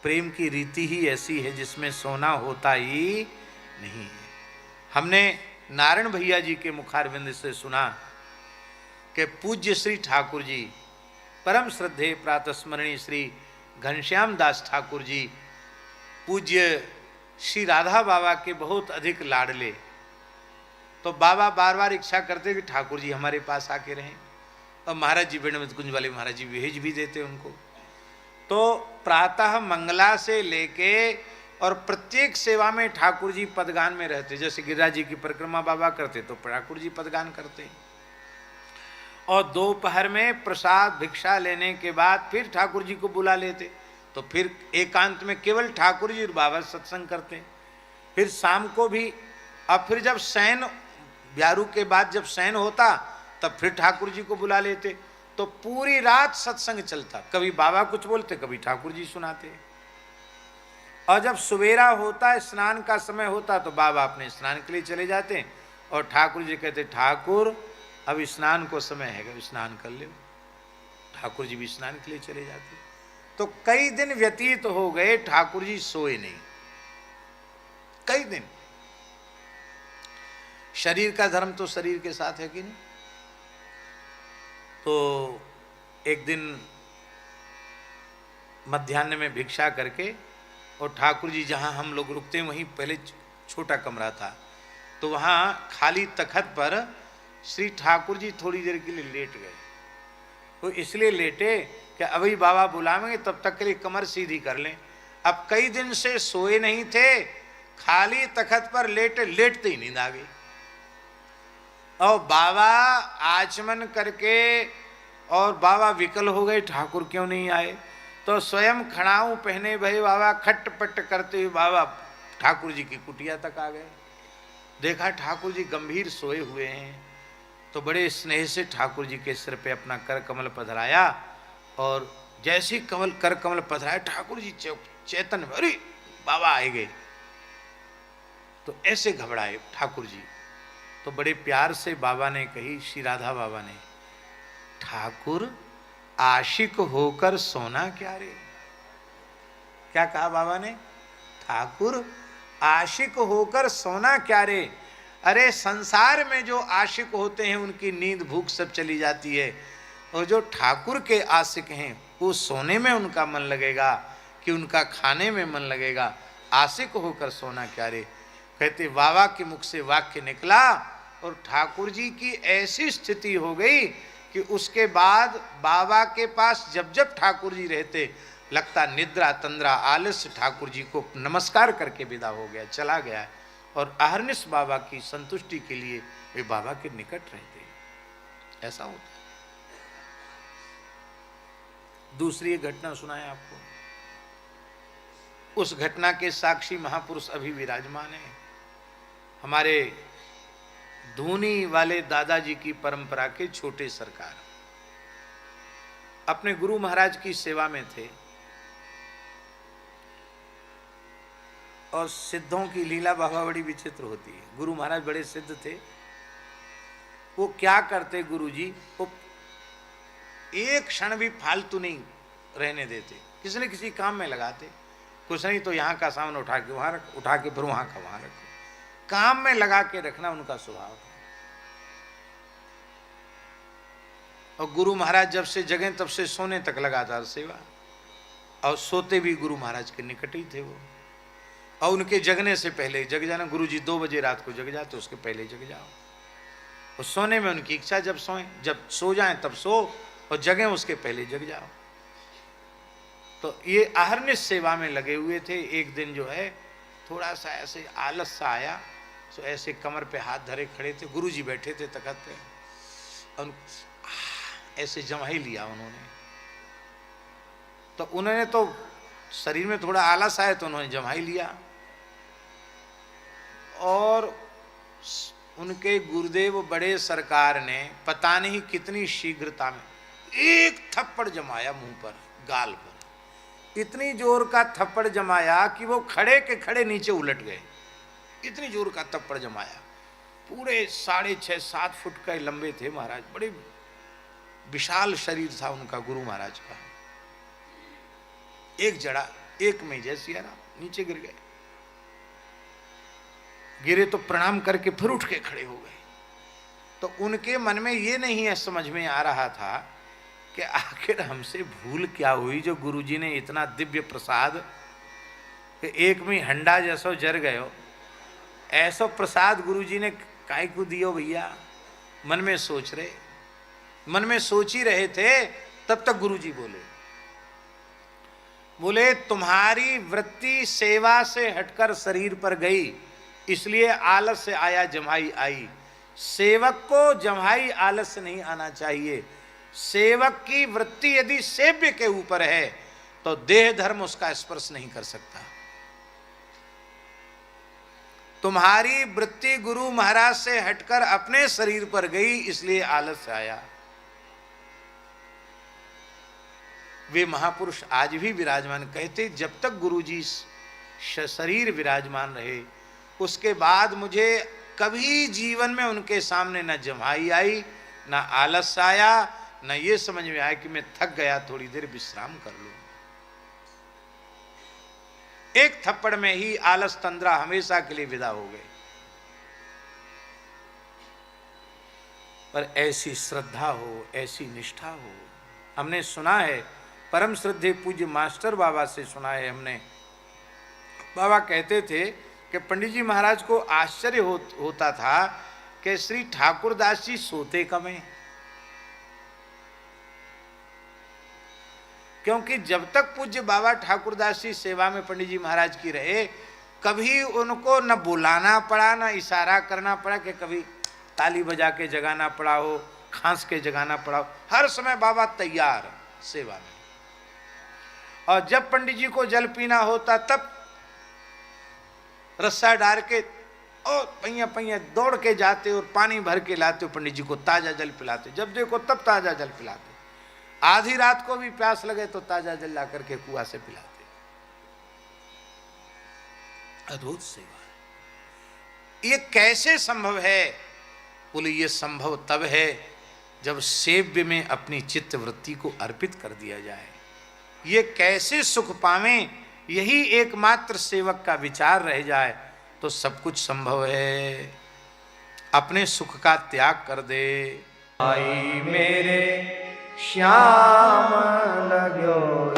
प्रेम की रीति ही ऐसी है जिसमें सोना होता ही नहीं है। हमने नारायण भैया जी के मुखारविंद से सुना कि पूज्य श्री ठाकुर जी, परम श्रद्धेय प्रातस्मरणीय श्री घनश्याम दास ठाकुर जी, पूज्य श्री राधा बाबा के बहुत अधिक लाडले। तो बाबा बार बार इच्छा करते कि ठाकुर जी हमारे पास आके रहें, और महाराज जी वेणुमत कुंज वाले महाराज जी भेज भी देते उनको। तो प्रातः मंगला से लेके और प्रत्येक सेवा में ठाकुर जी पदगान में रहते। जैसे गिरिराज जी की परिक्रमा बाबा करते तो ठाकुर जी पदगान करते, और दोपहर में प्रसाद भिक्षा लेने के बाद फिर ठाकुर जी को बुला लेते, तो फिर एकांत में केवल ठाकुर जी और बाबा सत्संग करते। फिर शाम को भी, अब फिर जब शयन ब्यारू के बाद जब शयन होता तब फिर ठाकुर जी को बुला लेते। तो पूरी रात सत्संग चलता, कभी बाबा कुछ बोलते, कभी ठाकुर जी सुनाते। और जब सवेरा होता, स्नान का समय होता, तो बाबा अपने स्नान के लिए चले जाते, और ठाकुर जी कहते ठाकुर अब स्नान को समय है, स्नान कर ले। ठाकुर जी भी स्नान के लिए चले जाते। तो कई दिन व्यतीत हो गए, ठाकुर जी सोए नहीं, कई दिन। शरीर का धर्म तो शरीर के साथ है कि नहीं। तो एक दिन मध्याह्न में भिक्षा करके, और ठाकुर जी जहाँ हम लोग रुकते वहीं पहले छोटा कमरा था, तो वहाँ खाली तखत पर श्री ठाकुर जी थोड़ी देर के लिए लेट गए। तो इसलिए लेटे कि अभी बाबा बुलावेंगे तब तक के लिए कमर सीधी कर लें। अब कई दिन से सोए नहीं थे, खाली तखत पर लेटे लेटते ही नींद आ गई। और बाबा आचमन करके, और बाबा विकल हो गए, ठाकुर क्यों नहीं आए। तो स्वयं खड़ाऊ पहने भई बाबा खटपट करते हुए बाबा ठाकुर जी की कुटिया तक आ गए। देखा ठाकुर जी गंभीर सोए हुए हैं, तो बड़े स्नेह से ठाकुर जी के सिर पे अपना कर कमल पधराया, और जैसे कमल कर कमल पधराया ठाकुर जी चेतन, अरे बाबा आए गए। तो ऐसे घबराए ठाकुर जी। तो बड़े प्यार से बाबा ने कही, श्री राधा बाबा ने, ठाकुर आशिक होकर सोना क्या रे। क्या कहा बाबा ने, ठाकुर आशिक होकर सोना क्या रे। अरे संसार में जो आशिक होते हैं उनकी नींद भूख सब चली जाती है, और जो ठाकुर के आशिक हैं वो सोने में उनका मन लगेगा कि उनका खाने में मन लगेगा। आशिक होकर सोना क्या रे। कहते बाबा के मुख से वाक्य निकला, और ठाकुर जी की ऐसी स्थिति हो गई कि उसके बाद बाबा के पास जब जब ठाकुर जी रहते, लगता निद्रा तंद्रा आलस्य ठाकुर जी को नमस्कार करके विदा हो गया, चला गया। और अहरनिश बाबा की संतुष्टि के लिए वे बाबा के निकट रहते। ऐसा होता है। दूसरी एक घटना सुनाए आपको। उस घटना के साक्षी महापुरुष अभी विराजमान है। हमारे धूनी वाले दादाजी की परंपरा के छोटे सरकार अपने गुरु महाराज की सेवा में थे, और सिद्धों की लीला बाबा बड़ी विचित्र होती है। गुरु महाराज बड़े सिद्ध थे। वो क्या करते गुरु जी, वो एक क्षण भी फालतू नहीं रहने देते, किसी न किसी काम में लगाते। कुछ नहीं तो यहाँ का सामान उठा के वहाँ रख, उठा के फिर वहाँ का वहाँ रखो, काम में लगा के रखना उनका स्वभाव था। और गुरु महाराज जब से जगें तब से सोने तक लगातार सेवा, और सोते भी गुरु महाराज के निकट ही थे वो। और उनके जगने से पहले जग जाना। गुरु जी 2 बजे रात को जग जाते, उसके पहले जग जाओ। और सोने में उनकी इच्छा, जब सोएं, जब सो जाएं तब सो, और जगें उसके पहले जग जाओ। तो ये अहरनिश सेवा में लगे हुए थे। एक दिन जो है थोड़ा सा ऐसे आलस सा आया, तो ऐसे कमर पे हाथ धरे खड़े थे। गुरु जी बैठे थे तखत पे, और ऐसे जमा ही लिया उन्होंने। तो उन्होंने तो शरीर में थोड़ा आलस आया, तो उन्होंने जमा ही लिया। और उनके गुरुदेव बड़े सरकार ने पता नहीं कितनी शीघ्रता में एक थप्पड़ जमाया मुंह पर, गाल पर। इतनी जोर का थप्पड़ जमाया कि वो खड़े के खड़े नीचे उलट गए। इतनी जोर का थप्पड़ जमाया। पूरे 6.5-7 फुट का लंबे थे महाराज, बड़े विशाल शरीर था उनका गुरु महाराज का। एक जड़ा एक में जय सिया राम, नीचे गिर गए। गिरे तो प्रणाम करके फिर उठ के खड़े हो गए। तो उनके मन में ये नहीं समझ में आ रहा था कि आखिर हमसे भूल क्या हुई जो गुरुजी ने इतना दिव्य प्रसाद कि एक में हंडा जैसो जर गयो, ऐसो प्रसाद गुरुजी ने काय को दियो भैया। मन में सोच रहे, मन में सोच ही रहे थे, तब तक गुरुजी बोले तुम्हारी वृत्ति सेवा से हटकर शरीर पर गई, इसलिए आलस से आया जम्हाई आई। सेवक को जम्हाई आलस से नहीं आना चाहिए। सेवक की वृत्ति यदि सेव्य के ऊपर है तो देह धर्म उसका स्पर्श नहीं कर सकता। तुम्हारी वृत्ति गुरु महाराज से हटकर अपने शरीर पर गई, इसलिए आलस से आया। वे महापुरुष आज भी विराजमान, कहते जब तक गुरुजी शरीर विराजमान रहे उसके बाद मुझे कभी जीवन में उनके सामने न जम्हाई आई, न आलस आया, न ये समझ में आया कि मैं थक गया थोड़ी देर विश्राम कर लूं। एक थप्पड़ में ही आलस तंद्रा हमेशा के लिए विदा हो गए। पर ऐसी श्रद्धा हो, ऐसी निष्ठा हो। हमने सुना है, परम श्रद्धेय पूज्य मास्टर बाबा से सुना है हमने, बाबा कहते थे कि पंडित जी महाराज को आश्चर्य होता था कि श्री ठाकुरदास जी सोते कम हैं। क्योंकि जब तक पूज्य बाबा ठाकुरदास जी सेवा में पंडित जी महाराज की रहे, कभी उनको न बुलाना पड़ा, न इशारा करना पड़ा कि कभी ताली बजा के जगाना पड़ा हो, खांस के जगाना पड़ा हो। हर समय बाबा तैयार सेवा में। और जब पंडित जी को जल पीना होता तब रस्सा डाल के और पहिया पहिया दौड़ के जाते और पानी भर के लाते, पंडित जी को ताजा जल पिलाते। जब देखो तब ताजा जल पिलाते। आधी रात को भी प्यास लगे तो ताजा जल ला करके कुआं से पिलाते। अद्भुत सेवा है। ये कैसे संभव है? बोले ये संभव तब है जब सेव्य में अपनी चित्त वृत्ति को अर्पित कर दिया जाए। ये कैसे सुख पावें, यही एकमात्र सेवक का विचार रह जाए तो सब कुछ संभव है। अपने सुख का त्याग कर दे। आई मेरे श्याम लगो